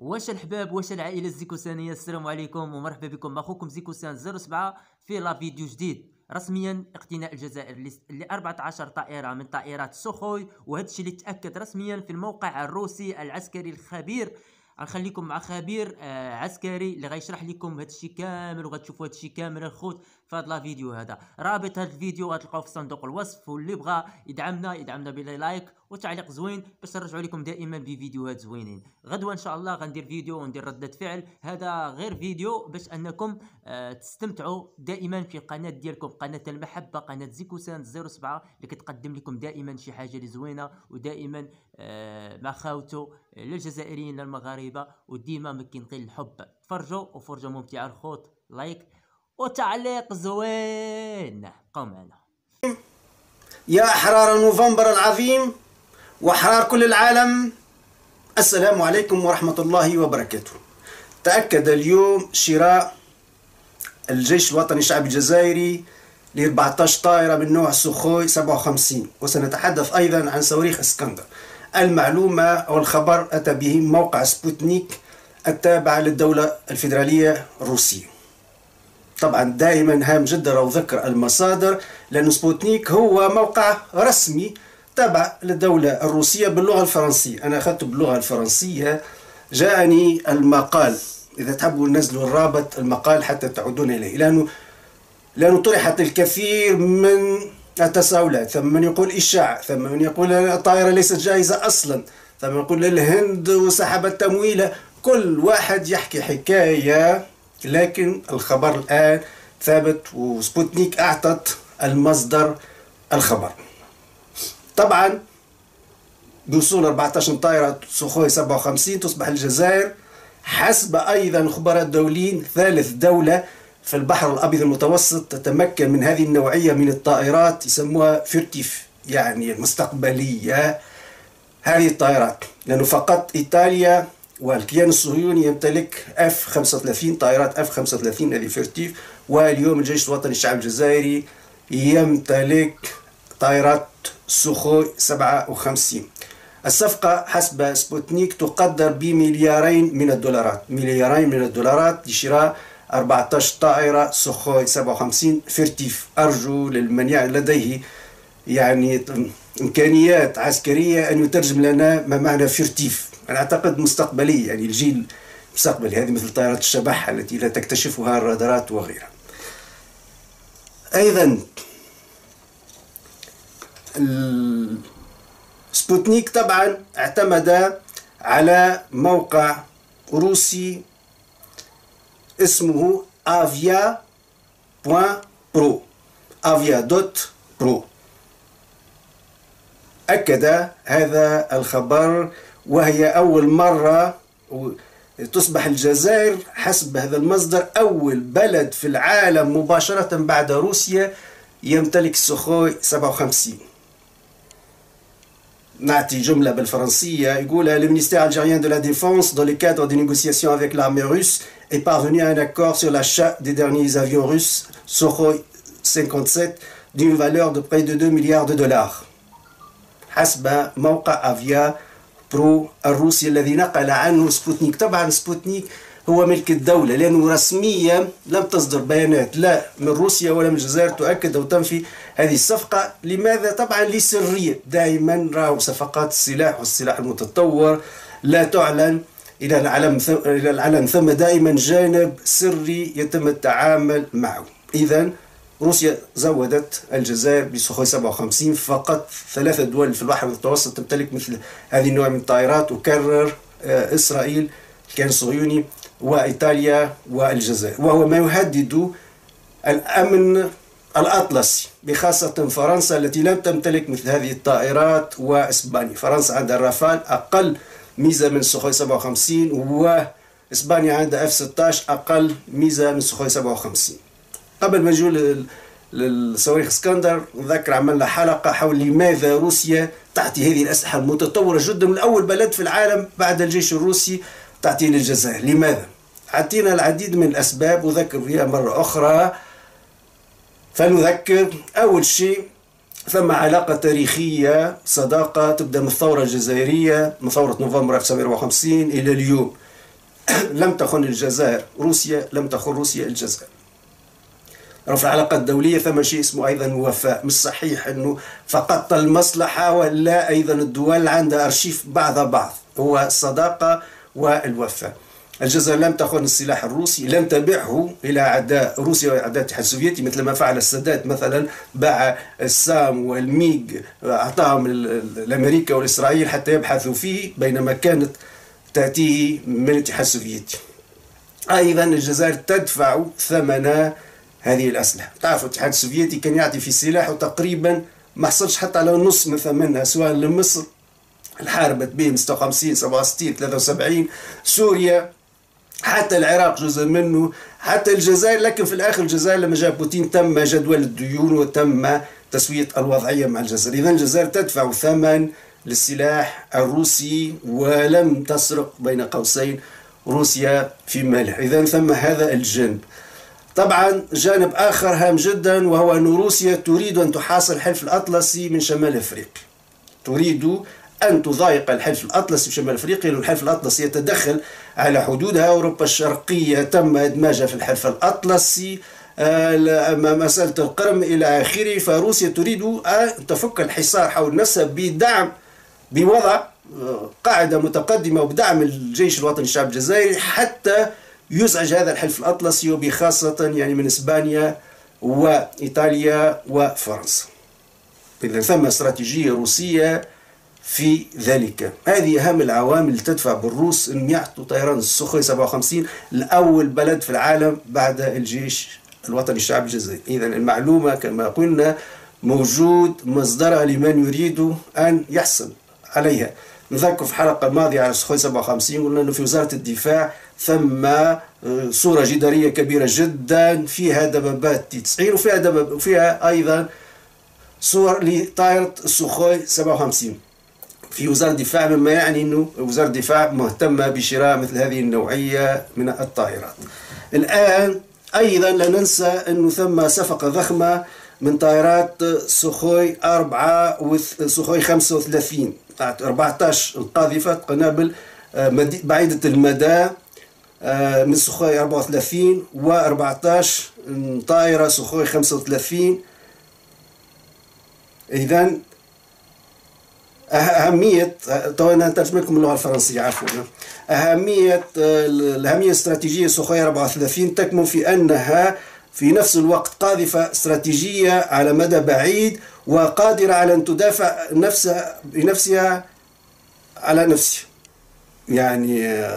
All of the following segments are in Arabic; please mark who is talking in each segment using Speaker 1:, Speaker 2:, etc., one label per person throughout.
Speaker 1: واش الحباب، واش العائله الزيكوسانيه، السلام عليكم ومرحبا بكم. اخوكم زيكوسان 07 في لا فيديو جديد. رسميا اقتناء الجزائر ل 14 طائره من طائرات سوخوي، وهذا الشيء اللي تاكد رسميا في الموقع الروسي العسكري الخبير. غنخليكم مع خبير عسكري اللي غيشرح لكم هذا الشيء كامل، وغتشوفوا هذا الشيء كامل الخوت في هذا الفيديو هذا. رابط هذا الفيديو غتلقاوه في صندوق الوصف، واللي بغى يدعمنا بلايك وتعليق زوين باش نرجعوا لكم دائما بفيديوهات زوينين. غدوه ان شاء الله غندير فيديو وندير ردة فعل. هذا غير فيديو باش انكم تستمتعوا دائما في قناه ديالكم، قناه المحبه، قناه زيكوسان 07 اللي كتقدم لكم دائما شي حاجه اللي زوينه، ودائما مع خاوته للجزائريين للمغاربه، وديما ما كاين غير الحب. تفرجوا وفرجه ممتعه الخوت، لايك وتعليق زوين. بقاو معنا.
Speaker 2: يا أحرار نوفمبر العظيم وأحرار كل العالم، السلام عليكم ورحمة الله وبركاته. تأكد اليوم شراء الجيش الوطني الشعبي الجزائري ل 14 طائرة من نوع سوخوي 57، وسنتحدث أيضا عن صواريخ اسكندر. المعلومة أو الخبر أتى به موقع سبوتنيك التابع للدولة الفيدرالية الروسية. طبعا دائما هام جدا لو ذكر المصادر، لأن سبوتنيك هو موقع رسمي تابع للدولة الروسية باللغة الفرنسية. أنا أخذت باللغة الفرنسية، جاءني المقال، إذا تحبوا ننزلوا الرابط المقال حتى تعودون إليه، لأنه طرحت الكثير من التساؤلات. ثم من يقول إشاعة، ثم من يقول الطائرة ليست جاهزة أصلا، ثم يقول الهند وسحبت تمويله. كل واحد يحكي حكاية، لكن الخبر الآن ثابت، وسبوتنيك أعطت المصدر الخبر. طبعا بوصول 14 طائرة سوخوي 57 تصبح الجزائر حسب أيضا خبراء دوليين ثالث دولة في البحر الأبيض المتوسط تتمكن من هذه النوعية من الطائرات، يسموها فيرتيف يعني المستقبلية. هذه الطائرات لأنه فقط إيطاليا والكيان الصهيوني يمتلك F-35 طائرات F-35 هذه فيرتيف، واليوم الجيش الوطني الشعبي الجزائري يمتلك طائرات سوخوي 57. الصفقة حسب سبوتنيك تقدر بمليارين من الدولارات، مليارين من الدولارات لشراء 14 طائرة سوخوي 57 فيرتيف. أرجو لمن لديه يعني إمكانيات عسكرية أن يترجم لنا ما معنى فيرتيف. أنا أعتقد مستقبلي، يعني الجيل المستقبلي، هذه مثل طائرات الشبح التي لا تكتشفها الرادارات وغيرها. أيضا سبوتنيك طبعا اعتمد على موقع روسي اسمه avia.pro avia.pro. أكد هذا الخبر، وهي أول مرة تصبح الجزائر حسب هذا المصدر أول بلد في العالم مباشرة بعد روسيا يمتلك سوخوي 57. نعطي جملة بالفرنسية يقول: Le ministère algérien de la Défense, dans le cadre des négociations avec l'armée russe, est parvenu à un accord sur l'achat des derniers avions russes Sukhoi 57 d'une valeur de près de 2 milliards de dollars. حسب موقع افيا برو الروسي الذي نقل عنه سبوتنيك. طبعا سبوتنيك هو ملك الدولة، لأنه رسميا لم تصدر بيانات لا من روسيا ولا من الجزائر تؤكد أو تنفي هذه الصفقة. لماذا؟ طبعا لسرية. دائما راهو صفقات السلاح والسلاح المتطور لا تعلن إلى العلن، ثم دائما جانب سري يتم التعامل معه. إذا روسيا زودت الجزائر بسوخوي 57 فقط. 3 دول في البحر المتوسط تمتلك مثل هذه النوع من الطائرات، وكرر إسرائيل، الكيان الصهيوني، وإيطاليا والجزائر، وهو ما يهدد الأمن الأطلسي، بخاصة فرنسا التي لم تمتلك مثل هذه الطائرات، وإسبانيا. فرنسا عندها الرافال أقل ميزة من سوخوي 57، وإسبانيا عندها F-16 أقل ميزة من سوخوي 57. قبل ما نجول للصواريخ اسكندر نذكر عملنا حلقة حول لماذا روسيا تعطي هذه الأسلحة المتطورة جدا من أول بلد في العالم بعد الجيش الروسي تعطيه للجزائر. لماذا؟ عطينا العديد من الأسباب وذكر فيها مرة أخرى. فنذكر أول شيء ثم علاقة تاريخية، صداقة تبدأ من الثورة الجزائرية، من ثورة نوفمبر 1954 إلى اليوم. لم تخن الجزائر روسيا، لم تخن روسيا الجزائر. رفع العلاقات الدولية ثم شيء اسمه أيضا وفاء. مش صحيح أنه فقط المصلحة، ولا أيضا الدول عندها أرشيف بعضها بعض، هو الصداقة والوفاء. الجزائر لم تخن السلاح الروسي، لم تبيعه إلى أعداء روسيا وأعداء الاتحاد السوفيتي مثل ما فعل السادات مثلا، باع السام والميغ، أعطاهم الأمريكا والإسرائيل حتى يبحثوا فيه، بينما كانت تأتيه من الاتحاد السوفيتي. أيضا الجزائر تدفع ثمن هذه الأسلحة. تعرفوا الاتحاد السوفيتي كان يعطي في سلاح وتقريبا ما حصلش حتى على نص من ثمنها، سواء لمصر اللي حاربت بهم 56 67 73، سوريا، حتى العراق جزء منه، حتى الجزائر. لكن في الآخر الجزائر لما جاء بوتين تم جدول الديون وتم تسوية الوضعية مع الجزائر. إذن الجزائر تدفع ثمن للسلاح الروسي، ولم تسرق بين قوسين روسيا في مالها. إذن ثم هذا الجانب. طبعا جانب آخر هام جدا، وهو أن روسيا تريد أن تحاصر الحلف الأطلسي من شمال أفريقيا. تريد أن تضايق الحلف الأطلسي في شمال أفريقيا، لأن الحلف الأطلسي يتدخل على حدودها. أوروبا الشرقية تم إدماجها في الحلف الأطلسي، مسألة القرم إلى آخره. فروسيا تريد أن تفك الحصار حول نفسها بوضع قاعدة متقدمة وبدعم الجيش الوطني الشعب الجزائري، حتى يزعج هذا الحلف الأطلسي، وبخاصة يعني من إسبانيا وإيطاليا وفرنسا. إذا ثم استراتيجية روسية في ذلك. هذه أهم العوامل اللي تدفع بالروس أن يعطوا طيران السخوي 57 لأول بلد في العالم بعد الجيش الوطني الشعبي الجزائري. إذا المعلومة كما قلنا موجود مصدرها لمن يريد أن يحصل عليها. نذكر في الحلقة الماضية على السخوي 57 قلنا أنه في وزارة الدفاع ثم صورة جدارية كبيرة جدا فيها دبابات T90، وفيها أيضا صور لطائرة السخوي 57 في وزارة الدفاع، مما يعني أنه وزارة الدفاع مهتمة بشراء مثل هذه النوعية من الطائرات. الآن أيضا لا ننسى أنه ثم صفقة ضخمة من طائرات سخوي 4 وسخوي 35، 14 قاذفة قنابل بعيدة المدى من سخوي 34 و14 طائرة سخوي 35. إذن أهمية، طبعا أنا أترجم لكم اللغة الفرنسية عفوا. الأهمية الاستراتيجية سخوي 34 تكمن في أنها في نفس الوقت قاذفة استراتيجية على مدى بعيد، وقادرة على أن تدافع بنفسها على نفسها، يعني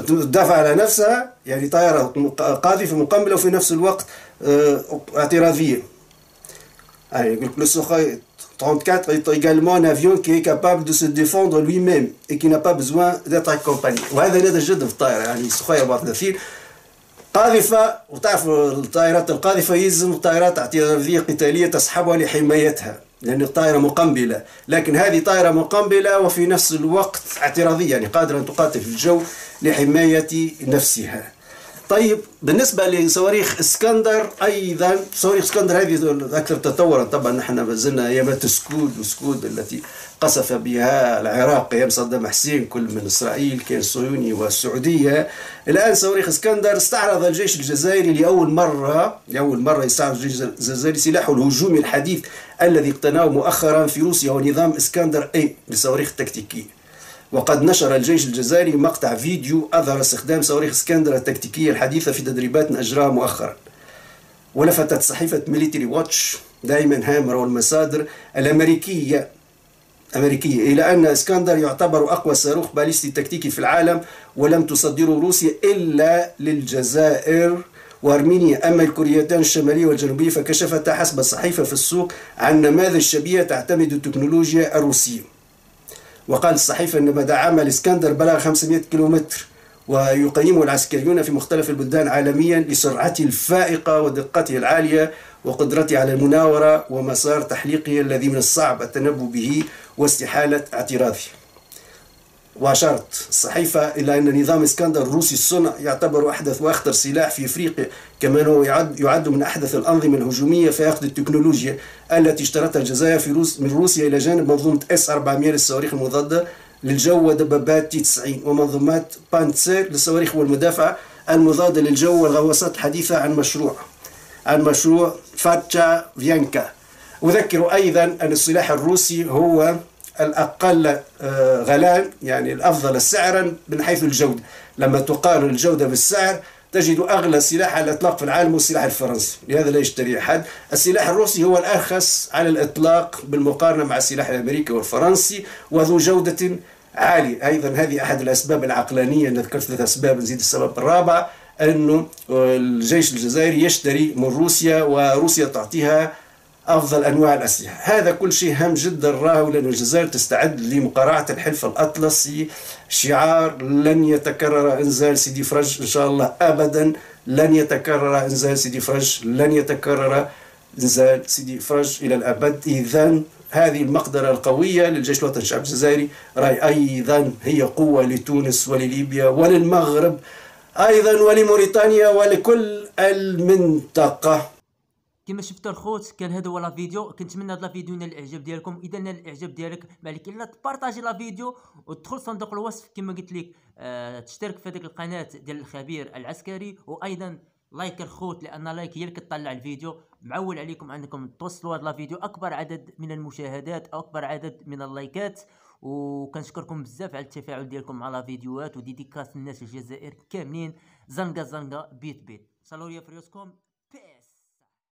Speaker 2: تدافع على نفسها، يعني طائرة قاذفة مقنبلة وفي نفس الوقت اعتراضية. يعني يقول لك السخوي 34 est également un avion qui est capable de se défendre lui-même et qui n'a pas besoin d'être accompagné. وهذا نادر جدا في الطائرة. يعني السخوي 34 قاذفة، وتعرف الطائرات القاذفة يلزم طائرات اعتراضية قتالية تصحبها لحمايتها، لأن الطائرة مقنبلة. لكن هذه طائرة مقنبلة وفي نفس الوقت اعتراضية، يعني قادرة أن تقاتل في الجو لحماية نفسها. طيب بالنسبة لصواريخ اسكندر، أيضا صواريخ اسكندر هذه أكثر تطورا. طبعا نحن ما زلنا أيامات سكود التي قصف بها العراق أيام صدام حسين، كل من إسرائيل كان الصهيوني والسعودية. الآن صواريخ اسكندر استعرض الجيش الجزائري لأول مرة يستعرض الجيش الجزائري سلاحه الهجومي الحديث الذي اقتناه مؤخرا في روسيا، ونظام اسكندر A للصواريخ التكتيكية. وقد نشر الجيش الجزائري مقطع فيديو أظهر استخدام صواريخ اسكندر التكتيكية الحديثة في تدريبات أجراها مؤخرا. ولفتت صحيفة ميليتري واتش دائما هامر والمصادر الأمريكية إلى أن اسكندر يعتبر أقوى صاروخ باليستي تكتيكي في العالم، ولم تصدره روسيا إلا للجزائر وأرمينيا. أما الكوريتان الشمالية والجنوبية فكشفتا حسب الصحيفة في السوق عن نماذج شبيهة تعتمد التكنولوجيا الروسية. وقال الصحيفة أن مدى عمل اسكندر بلغ 500 كيلومتر، ويقيمه العسكريون في مختلف البلدان عالميا لسرعته الفائقة ودقته العالية وقدرته على المناورة ومسار تحليقه الذي من الصعب التنبؤ به واستحالة اعتراضه. وأشارت الصحيفة إلى أن نظام اسكندر الروسي الصنع يعتبر أحدث وأخطر سلاح في أفريقيا، كما أنه يعد من أحدث الأنظمة الهجومية في أخذ التكنولوجيا التي اشترتها الجزائر من روسيا إلى جانب منظومة S-400 للصواريخ المضادة للجو ودبابات تي 90 ومنظومات بانتسير للصواريخ والمدافع المضادة للجو والغواصات الحديثة عن مشروع فاتشا فيانكا. أذكر أيضا أن السلاح الروسي هو الأقل غلاء، يعني الأفضل سعرا من حيث الجودة. لما تقارن الجودة بالسعر تجد أغلى سلاح على الإطلاق في العالم هو السلاح الفرنسي، لهذا لا يشتري أحد. السلاح الروسي هو الأرخص على الإطلاق بالمقارنة مع السلاح الأمريكي والفرنسي وذو جودة عالية. أيضا هذه أحد الأسباب العقلانية، أنا ذكرت 3 أسباب، نزيد السبب الرابع أنه الجيش الجزائري يشتري من روسيا وروسيا تعطيها أفضل أنواع الأسلحة. هذا كل شيء هام جدا راهو، لأن الجزائر تستعد لمقارعة الحلف الأطلسي. شعار لن يتكرر إنزال سيدي فرج إن شاء الله أبدا، لن يتكرر إنزال سيدي فرج، لن يتكرر إنزال سيدي فرج إلى الأبد. إذن هذه المقدرة القوية للجيش الوطني الشعب الجزائري راهي أيضا هي قوة لتونس ولليبيا وللمغرب أيضا ولموريتانيا ولكل المنطقة.
Speaker 1: كما شفتوا الخوت، كان هذا هو لا فيديو. كنتمنى هذا لا فيديو ينال الاعجاب ديالكم. اذا نال الاعجاب ديالك ما عليك الا تبارطاجي لا فيديو وتدخل صندوق الوصف كما قلت لك، تشترك في هذيك القناه ديال الخبير العسكري، وايضا لايك الخوت، لان لايك هي اللي كتطلع الفيديو. معول عليكم انكم توصلوا هذا لا فيديو اكبر عدد من المشاهدات او اكبر عدد من اللايكات. وكنشكركم بزاف على التفاعل ديالكم مع لا فيديوهات، وديديكاس الناس الجزائر كاملين. زنقه بيت. صلوا لي في ريوسكم.